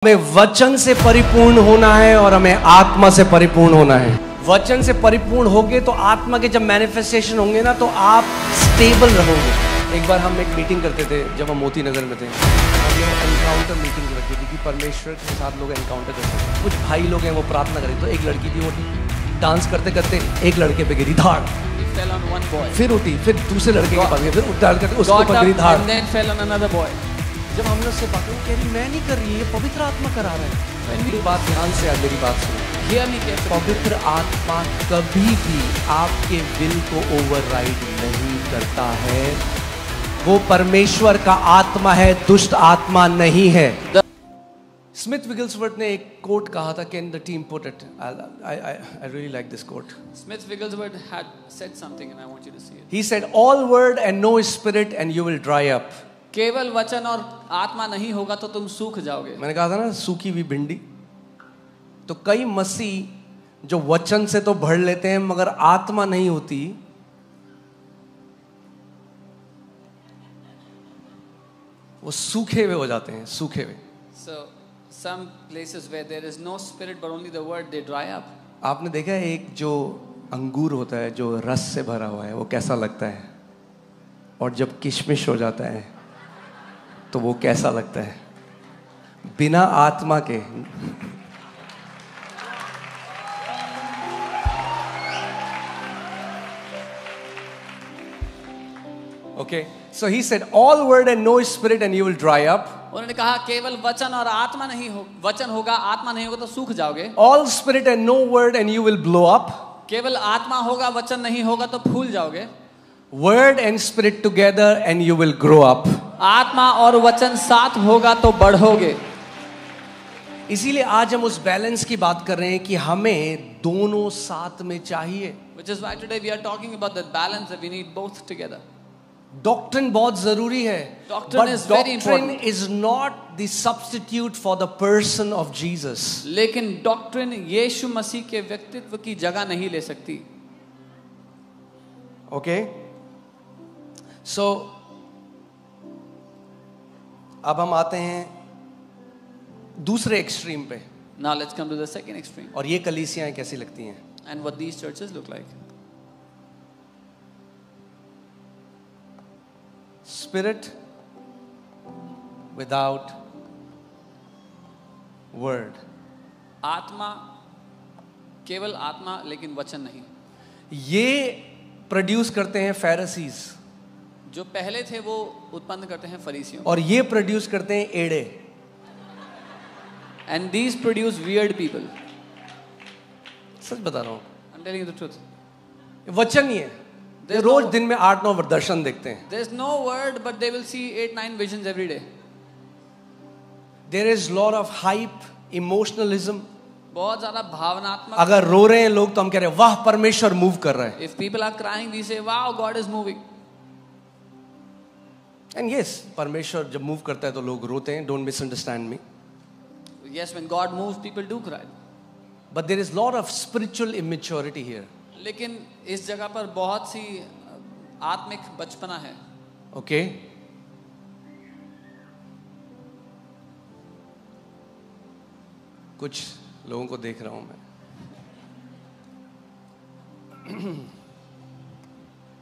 हमें वचन से परिपूर्ण होना है और हमें आत्मा से परिपूर्ण होना है। वचन से परिपूर्ण होगे तो आत्मा के जब मैनिफेस्टेशन होंगे ना तो आप स्टेबल रहोगे। एक बार हम एक मीटिंग करते थे जब हम मोती नगर में थे, हमने एनकाउंटर मीटिंग रखी थी कि परमेश्वर के साथ लोग एनकाउंटर करते हैं। कुछ भाई लोग हैं वो प्रार्थना करें, तो एक लड़की थी वो डांस करते करते एक लड़के पे गिरी धाड़, फिर उठी, फिर दूसरे लड़के के पास गई, फिर उठाड़ करके उसके ऊपर गिरी धाड़। जब हमने उससे बात की, कह रही मैं नहीं कर रही, ये पवित्र आत्मा करा रहा है। मेरी बात ध्यान से मेरी बात सुनो, पवित्र आत्मा कभी भी आपके विल को ओवरराइड नहीं करता है। वो परमेश्वर का आत्मा है, दुष्ट आत्मा नहीं है। स्मिथ विगलस्वर्थ ने एक कोट कहा था, can the team put it? I really like this quote. Smith Wigglesworth had said something and I want you to see it. He said, all word and no spirit and you will dry up. केवल वचन और आत्मा नहीं होगा तो तुम सूख जाओगे। मैंने कहा था ना सूखी हुई भिंडी। तो कई मसीह जो वचन से तो भर लेते हैं मगर आत्मा नहीं होती, वो सूखे हुए हो जाते हैं, सूखे हुए। So some places where there is no spirit but only the word, they dry up. आपने देखा है एक जो अंगूर होता है जो रस से भरा हुआ है वो कैसा लगता है, और जब किशमिश हो जाता है तो वो कैसा लगता है? बिना आत्मा के। Okay, so he said all word and no spirit and you will dry up. उन्होंने कहा केवल वचन और आत्मा नहीं हो, वचन होगा आत्मा नहीं होगा तो सूख जाओगे। All spirit and no word and you will blow up. केवल आत्मा होगा वचन नहीं होगा तो फूल जाओगे। Word and spirit together and you will grow up. आत्मा और वचन साथ होगा तो बढ़ोगे। इसीलिए आज हम उस बैलेंस की बात कर रहे हैं कि हमें दोनों साथ में चाहिए। Which is why today we are talking about that balance that we need both together. Doctrine बहुत जरूरी है, Doctrine is very important. Doctrine is not the substitute for the person of Jesus. लेकिन डॉक्ट्रिन यीशु मसीह के व्यक्तित्व की जगह नहीं ले सकती। ओके, सो अब हम आते हैं दूसरे एक्सट्रीम पे। Now let's come to the second extreme. और ये कलीसियाएं कैसी लगती हैं? And what these churches look like. Spirit without word. आत्मा, केवल आत्मा लेकिन वचन नहीं। ये प्रोड्यूस करते हैं फैरिसीज, जो पहले थे वो उत्पन्न करते हैं फरीसियों, और ये प्रोड्यूस करते हैं एड़े। and these produce weird people. सच बता रहा हूं, I'm telling you the truth. वचन ही है। ये रोज दिन में 8-9 दर्शन देखते हैं। There's no word but they will see 8-9 visions every day. There is lot of hype, emotionalism. बहुत ज्यादा भावनात्मक। अगर रो रहे हैं लोग तो हम कह रहे हैं वाह परमेश्वर मूव कर रहा है। If people are crying we say wow God is moving. And yes, परमेश्वर जब मूव करता है तो लोग रोते हैं, don't misunderstand me. Yes, when God moves people do cry. But there is lot of spiritual immaturity here. लेकिन इस जगह पर बहुत सी आत्मिक बचपना है। Okay? कुछ लोगों को देख रहा हूं मैं।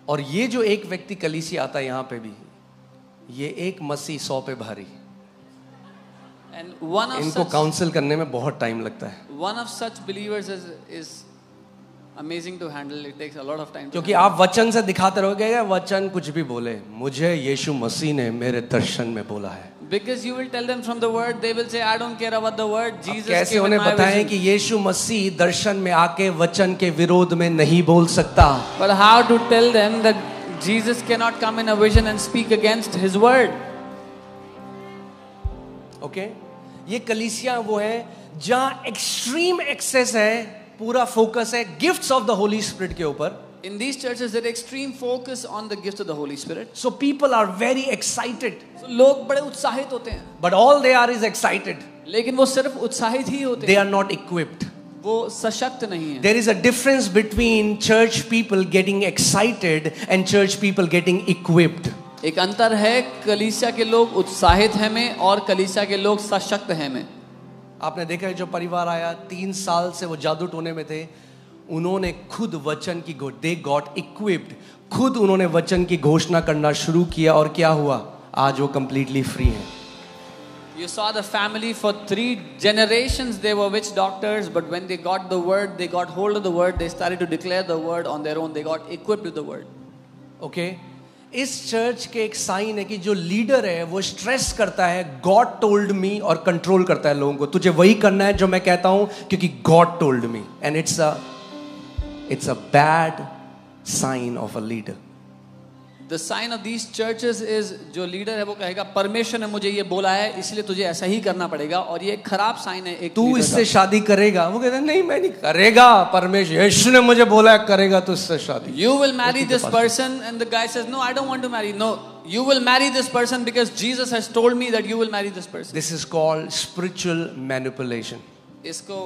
और ये जो एक व्यक्ति कलीसी आता है यहां पे भी, ये एक मसीह 100 पे भारी। And one of इनको such, काउंसिल करने में बहुत टाइम लगता है। one of such believers is amazing to handle. It takes a lot of time. क्योंकि आप वचन से दिखाते रहोगे, वचन कुछ भी बोले, मुझे यीशु मसीह ने मेरे दर्शन में बोला है। Because you will tell them from the word, they will say, I don't care about the word. Jesus कैसे came in उन्हें my बताएं vision. कि यीशु मसीह दर्शन में आके वचन के विरोध में नहीं बोल सकता? But how to tell them that Jesus cannot come in a vision and speak against His word? Okay, ये कलीसिया वो है जहां एक्सट्रीम एक्सेस है, पूरा फोकस है gifts of the Holi spirit के ऊपर। In these churches, there is extreme focus on the gift of the Holy Spirit. So people are very excited. So लोग बड़े उत्साहित होते हैं। But all they are is excited. लेकिन वो सिर्फ उत्साहित ही होते हैं। They are not equipped. वो सशक्त नहीं है। There is a difference between church people getting excited and church people getting equipped. एक अंतर है कलीसिया के लोग उत्साहित हैं में और कलीसिया के लोग सशक्त हैं में. आपने देखा है जो परिवार आया 3 साल से वो जादू टोने में थे, उन्होंने खुद वचन की दे गॉट इक्विप्ड, खुद उन्होंने वचन की घोषणा करना शुरू किया और क्या हुआ, आज वो कंप्लीटली फ्री हैं. You saw the family for 3 generations they were witch doctors, but when they got the word, they got hold of the word, they started to declare the word on their own, they got equipped with the word. Okay? इस church के एक sign है कि जो leader है वो stress करता है गॉड टोल्ड मी और कंट्रोल करता है लोगों को. तुझे वही करना है जो मैं कहता हूं क्योंकि God told me. And it's a bad sign of a leader. The sign of these churches is जो लीडर है वो कहेगा परमेश्वर ने मुझे ये बोला है इसलिए तुझे ऐसा ही करना पड़ेगा, और ये एक खराब साइन है. एक तू इससे शादी करेगा, वो कहता है नहीं मैं नहीं करेगा, परमेश्वर यीशु ने मुझे बोला है करेगा तो इससे शादी. You will marry this person and the guy says no I don't want to marry. No, you will marry this person because Jesus has told me that you will marry this person. This is called spiritual manipulation. इसको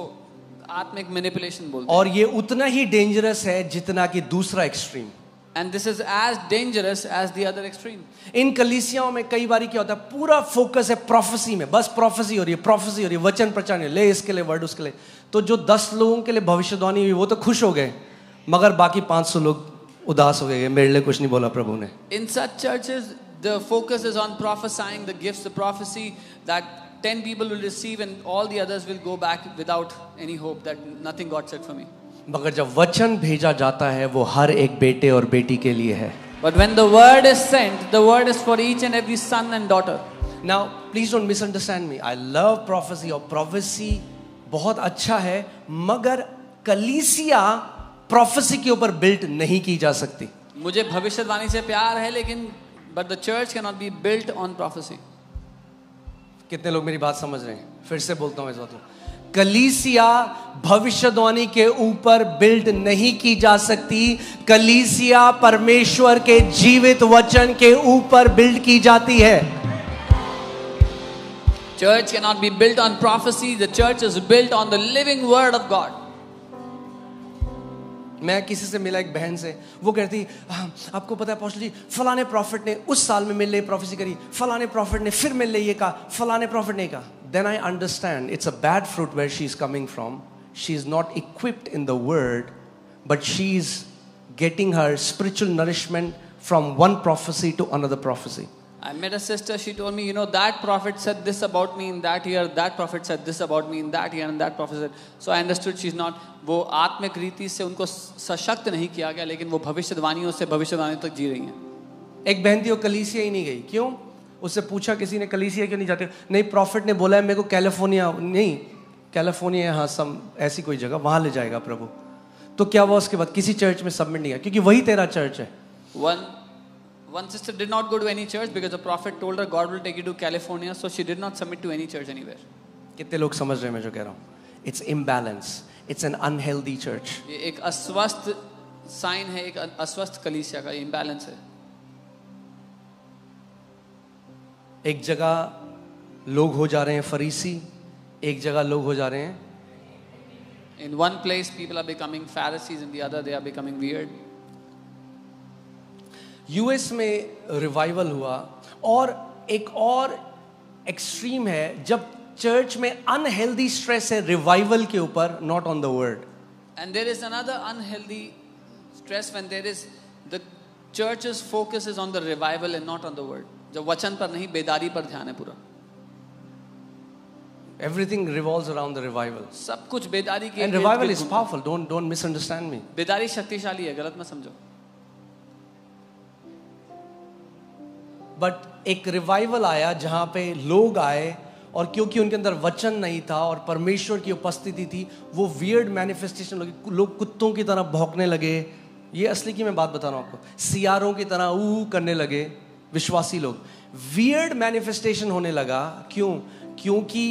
आत्मिक manipulation बोलते हैं. और ये उतना ही dangerous है जितना कि दूसरा extreme. And this is as dangerous as the other extreme. इन कलीसियाओं में कई बार क्या होता है, पूरा फोकस है प्रोफेसी में, बस प्रोफेसी हो रही है, प्रोफेसी हो रही है, वचन प्रचार ले इसके लिए वर्ड उसके लिए. तो जो 10 लोगों के लिए भविष्यवाणी हुई वो तो खुश हो गए, मगर बाकी 500 लोग उदास हो गए, मेरे लिए कुछ नहीं बोला प्रभु ने. In such churches the focus is on prophesying the gifts, the prophecy that 10 people will receive and all the others will go back without any hope that nothing God said for me. मगर जब वचन भेजा जाता है वो हर एक बेटे और बेटी के लिए है. But when the word is sent, the word is for each and every son and daughter. Now please don't misunderstand me. I love prophecy और prophecy बहुत अच्छा है, मगर कलीसिया prophecy के ऊपर built नहीं की जा सकती. मुझे भविष्यवाणी से प्यार है लेकिन but the church cannot be built on prophecy. कितने लोग मेरी बात समझ रहे हैं? फिर से बोलता हूँ इस बात को. कलीसिया भविष्यवाणी के ऊपर बिल्ड नहीं की जा सकती. कलीसिया परमेश्वर के जीवित वचन के ऊपर बिल्ड की जाती है. Church cannot be built on prophecy. The church is built on the living word of God. मैं किसी से मिला, एक बहन से, वो कहती आपको पता है अपोस्टल जी फलाने प्रॉफिट ने उस साल में मेरे लिए प्रोफेसी करी, फलाने प्रॉफिट ने फिर मेरे लिए ये कहा, फलाने प्रॉफिट ने कहा. Then I understand it's a bad fruit where she's coming from. She's not equipped in the word, but she's getting her spiritual nourishment from one prophecy to another prophecy. I met a sister, she told me, you know, that prophet said this about me in that year, that prophet said this about me in that year, and that prophet said. So I understood she's not, वो आत्मिक रीति से उनको सशक्त नहीं किया गया, लेकिन वो भविष्यवाणियों से भविष्यवाणी तक जी रही हैं. एक बहन थी वो कलीसिया ही नहीं गई. क्यों? उससे पूछा किसी ने कलीसिया क्यों नहीं जाते? नहीं प्रॉफिट ने बोला है मेरे को कैलिफोर्निया, नहीं कैलिफोर्निया यहाँ सब ऐसी कोई जगह वहाँ ले जाएगा प्रभु. तो क्या हुआ उसके बाद? किसी चर्च में सबमिट नहीं किया क्योंकि वही तेरा चर्च है. One sister did not go to any church because the prophet told her God will take you to California, so she did not submit to any church anywhere. कितने लोग समझ रहे हैं मैं जो कह रहा हूँ? It's imbalance. It's an unhealthy church. ये एक अस्वस्थ साइन है, एक अस्वस्थ कलीसिया का imbalance है. एक जगह लोग हो जा रहे हैं फरीसी, एक जगह लोग हो जा रहे हैं. In one place people are becoming Pharisees, in the other they are becoming weird. US में रिवाइवल हुआ, और एक और एक्सट्रीम है जब चर्च में अनहेल्दी स्ट्रेस है रिवाइवल के ऊपर, not on the word. And there is another unhealthy stress when there is the church's focus is on the revival and not on the word. जब वचन पर नहीं बेदारी पर ध्यान है पूरा. Everything revolves around the revival. सब कुछ बेदारी के. And revival is powerful. Don't misunderstand me. बेदारी शक्तिशाली है, गलत मत समझो. बट एक रिवाइवल आया जहां पे लोग आए, और क्योंकि उनके अंदर वचन नहीं था और परमेश्वर की उपस्थिति थी, वो वियर्ड मैनिफेस्टेशन लगे. लोग कुत्तों की तरह भौंकने लगे. ये असली की मैं बात बता रहा हूं आपको. सियारों की तरह ऊ करने लगे विश्वासी लोग. वियर्ड मैनिफेस्टेशन होने लगा. क्यों? क्योंकि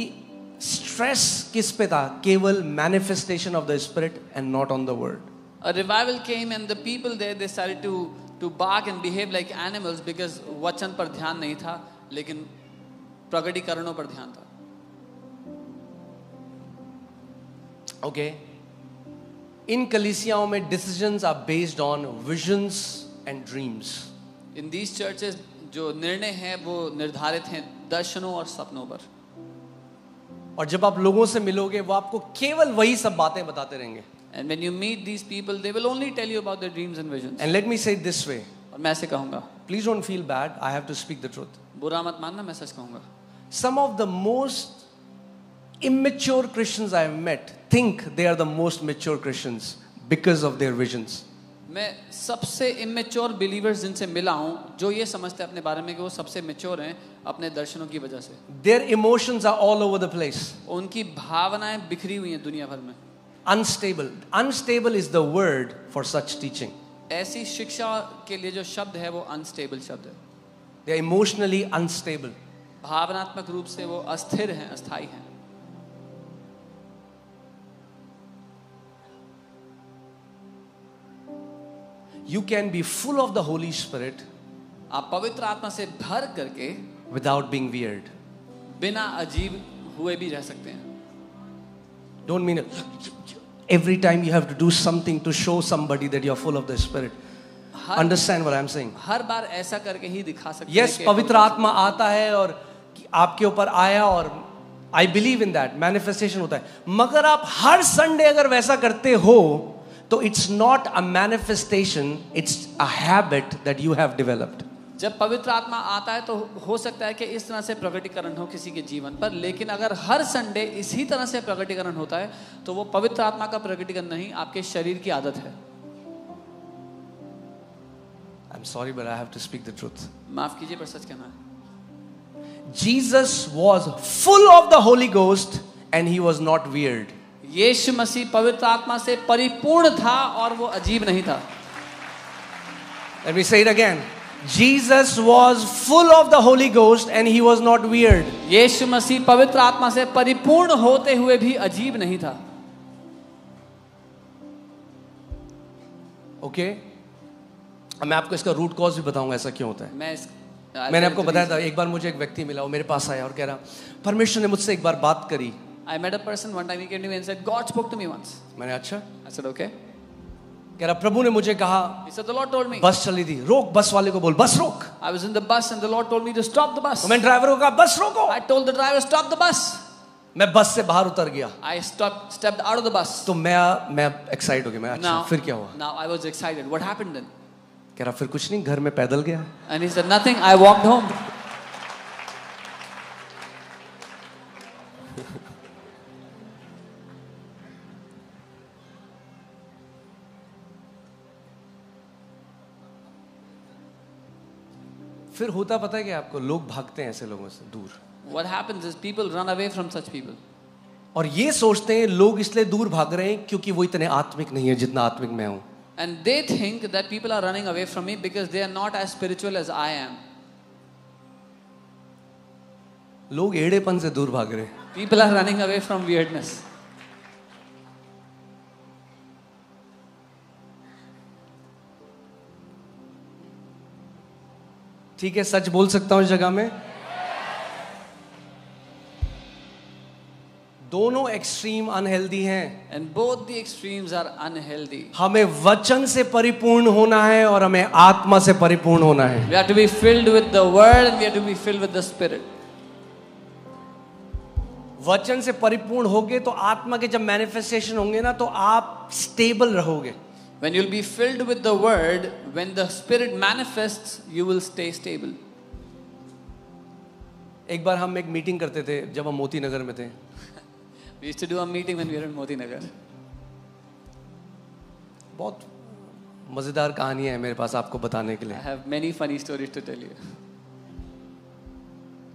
स्ट्रेस किस पे था? केवल manifestation of the spirit and not on the word. A revival came and the people there they started to bark and behave like animals because वचन पर ध्यान नहीं था, लेकिन प्रकटीकरणों पर ध्यान था. ओके, इन कलीसियाओं में decisions are based on visions and dreams. In these churches जो निर्णय हैं वो निर्धारित हैं दर्शनों और सपनों पर. और जब आप लोगों से मिलोगे वो आपको केवल वही सब बातें बताते रहेंगे. And when you meet these people, they will only tell you about their dreams and visions. And let me say it this way. और मैं ऐसे कहूँगा. Please don't feel bad. I have to speak the truth. बुरा मत मानना, मैं सच कहूँगा. Some of the most immature Christians I have met think they are the most mature Christians because of their visions. मैं सबसे इमेच्योर बिलीवर्स जिनसे मिला हूँ जो ये समझते हैं अपने बारे में कि वो सबसे मेच्योर हैं अपने दर्शनों की वजह से. Their emotions are all over the place. उनकी भावनाएं बिखरी हुई हैं दुनिया भर में. Unstable. Unstable is the word for such teaching. ऐसी शिक्षा के लिए जो शब्द है वो अनस्टेबल शब्द है. They are emotionally unstable. भावनात्मक रूप से वो अस्थिर हैं, अस्थायी हैं. You can be full of the Holy Spirit आप पवित्र आत्मा से भर करके without being weird. बिना अजीब हुए भी रह सकते हैं. Don't mean it. Every time you have to do something to show somebody that you are full of the Spirit. Understand what I am saying? हर बार ऐसा करके ही दिखा सकते हैं. Yes, पवित्र आत्मा आता है और आपके ऊपर आया और I believe in that manifestation होता है. मगर आप हर संडे अगर वैसा करते हो तो it's not a manifestation, it's a habit that you have developed. जब पवित्र आत्मा आता है तो हो सकता है कि इस तरह से प्रकटीकरण हो किसी के जीवन पर, लेकिन अगर हर संडे इसी तरह से प्रकटीकरण होता है तो वो पवित्र आत्मा का प्रकटीकरण नहीं, आपके शरीर की आदत है. I'm sorry but I have to speak the truth. माफ कीजिए पर सच कहना है. Jesus was full of the Holy Ghost and he was not weird. यीशु मसीह पवित्र आत्मा से परिपूर्ण था और वो अजीब नहीं था. Let me say it again. Jesus was full of the Holy Ghost and he was not weird. यीशु मसीह पवित्र आत्मा से परिपूर्ण होते हुए भी अजीब नहीं था. Okay? मैं आपको इसका रूट कॉज भी बताऊंगा ऐसा क्यों होता है. मैंने आपको बताया था, एक बार मुझे एक व्यक्ति मिला, वो मेरे पास आया और कह रहा परमेश्वर ने मुझसे एक बार बात करी. I met a person one time, he came to me and said God spoke to me once. मैंने अच्छा. I said okay. कह रहा प्रभु ने मुझे कहा. He said the Lord told me. बस चली थी, रोक बस वाले को बोल बस रोक. I was in the bus and the Lord told me to stop the bus. मैं ड्राइवर को कहा बस रोको. I told the driver stop the bus. मैं बस से बाहर उतर गया. I stepped out of the bus. तो मैं एक्साइट हो गया. मैं अच्छा फिर क्या हुआ. Now I was excited. What happened then? कह रहा फिर कुछ नहीं, घर में पैदल गया. And he said nothing. I walked home. फिर होता पता है कि आपको लोग भागते हैं ऐसे लोगों से दूर. What happens is people run away from such people. और ये सोचते हैं लोग इसलिए दूर भाग रहे हैं क्योंकि वो इतने आत्मिक नहीं है जितना आत्मिक मैं हूं. And they think that people are running away from me because they are not as spiritual as I am. लोग एड़ेपन से दूर भाग रहे हैं. People are running away from weirdness. ठीक है, सच बोल सकता हूं इस जगह में. दोनों एक्सट्रीम अनहेल्दी हैं. And both the extremes are unhealthy. हमें वचन से परिपूर्ण होना है और हमें आत्मा से परिपूर्ण होना है. We have to be filled with the word and we have to be filled with the spirit. वचन से परिपूर्ण होगे तो आत्मा के जब मैनिफेस्टेशन होंगे ना तो आप स्टेबल रहोगे. When you'll be filled with the word, when the spirit manifests, you will stay stable. एक बार हम एक मीटिंग करते थे जब हम मोती नगर में थे. We used to do a meeting when we were in Moti Nagar. बहुत मजेदार कहानियां हैं मेरे पास आपको बताने के लिए. I have many funny stories to tell you.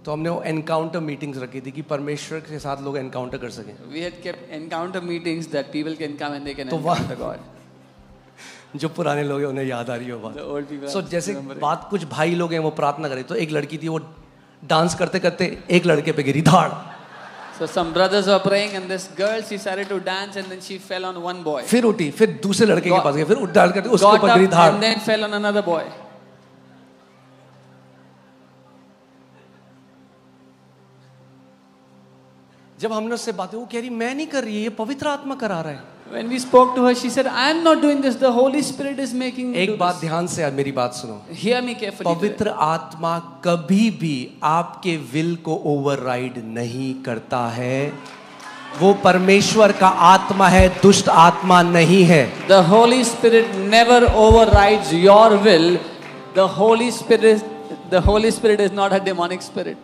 तो हमने वो एनकाउंटर मीटिंग्स रखी थी कि परमेश्वर के साथ लोग एनकाउंटर कर सकें. We had kept encounter meetings that people can come and they can तो encounter God. जो पुराने लोग हैं उन्हें याद आ रही हो बात. The old people. So जैसे बात कुछ भाई लोग हैं वो प्रार्थना करे तो एक लड़की थी वो डांस करते करते एक लड़के पे गिरी धाड़. So some brothers were praying and this girl she started to dance and then she fell on one boy. फिर उठी, फिर दूसरे लड़के के पास गई, फिर उठ डाल करके उसके ऊपर गिरी धाड़. And then fell on another boy. जब हमने उससे बातें, वो कह रही मैं नहीं कर रही है, ये पवित्र आत्मा करा रहा है. When we spoke to her, she said, "I am not doing this. The Holy Spirit is making me एक do बात this." ध्यान से मेरी बात सुनो, Hear me carefully. पवित्र आत्मा कभी भी आपके विल को ओवरराइड नहीं करता है। वो परमेश्वर का आत्मा है, दुष्ट आत्मा नहीं है। The Holy Spirit never overrides your will. The Holy Spirit is not a demonic spirit.